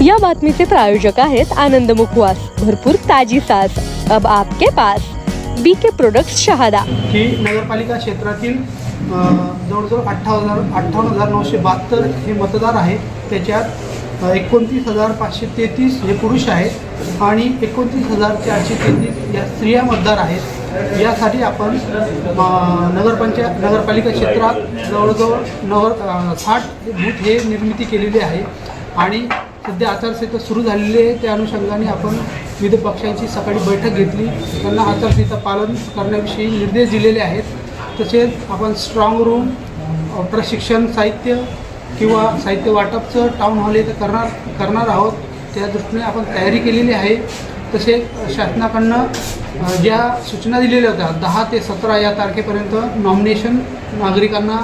या बातमीचे प्रायोजक आहेत आनंद मुखवास, भरपूर ताजी सास अब आपके पास। B K products Shahada. ही नगरपालिका क्षेत्रातील जवळजवळ 58,972 हे मतदार आहेत। त्याच्यात 29,533 हे पुरुष आहेत आणि 29,433 या स्त्रिया मतदार आहेत। यासाठी आपण नगरपालिका क्षेत्रात जवळजवळ 60 बूथ हे निर्मिती केलेली आहे आणि सध्या आचारसंहिता सुरू झालेली आहे। त्या अनुषंगाने आपण विविध पक्षांची सकाळी बैठक घेतली, त्यांना आचारसंहिता पालन करण्याविषयी निर्देश दिलेले आहेत। तसेच आपण स्ट्रॉंग रूम, प्रशिक्षण साहित्य किंवा साहित्य वाटपचं टाउन हॉल इथं करणार आहोत। त्या दृष्टीने आपण तयारी केलेली आहे। तसेच शासनाकडनं ज्या सूचना दिलेल्या होत्या 10 ते 17 या तारखेपर्यंत नॉमिनेशन नागरिकांना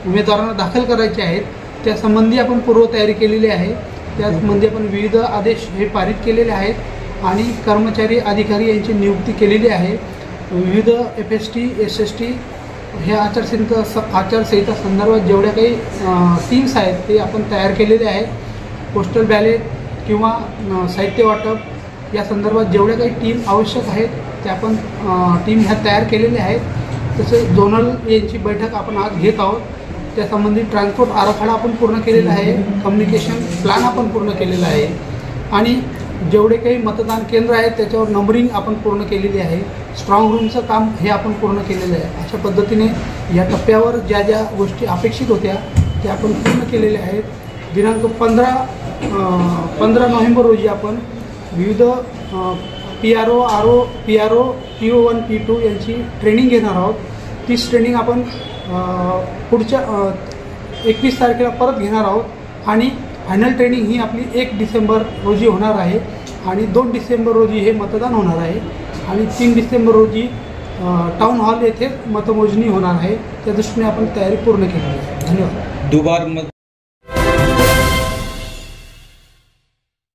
उमेदवारांना दाखल करायचे आहेत, त्यासंबंधी आपण पूर्वतयारी केलेली आहे। त्यासंबंधी आपण विविध आदेश हे पारित केलेले आहेत आणि कर्मचारी अधिकारी यांची नियुक्ती केलेली आहे। विविध FST SST ह्या आचारसंहिता संदर्भात जेवढ्या काही टीम्स आहेत ते आपण तयार केलेले आहेत। पोस्टल बॅलेट किंवा साहित्य वाटप या संदर्भात जेवढ्या काही टीम आवश्यक आहेत त्या आपण टीम ह्या तयार केलेल्या आहेत। तसेच झोनल यांची बैठक आपण आज घेत आहोत। त्यासंबंधी ट्रान्सपोर्ट आराखडा आपण पूर्ण केलेला आहे, कम्युनिकेशन प्लॅन आपण पूर्ण केलेला आहे आणि जेवढे काही मतदान केंद्र आहेत त्याच्यावर नंबरिंग आपण पूर्ण केलेली आहे। स्ट्रॉंग रूमचं काम हे आपण पूर्ण केलेलं आहे। अशा पद्धतीने या टप्प्यावर ज्या ज्या गोष्टी अपेक्षित होत्या त्या आपण पूर्ण केलेल्या आहेत। दिनांक 15 नोव्हेंबर रोजी आपण विविध PRO PO1 P2 यांची ट्रेनिंग घेणार आहोत। तीच ट्रेनिंग आपण पुढच्या 21 तारखेला परत घेणार आहोत आणि फायनल ट्रेनिंग ही आपली 1 डिसेंबर रोजी होणार आहे आणि 2 डिसेंबर रोजी हे मतदान होणार आहे आणि 3 डिसेंबर रोजी टाउन हॉल येथे मतमोजणी होणार आहे। त्या दृष्टीने आपण तयारी पूर्ण केली आहे। धन्यवाद।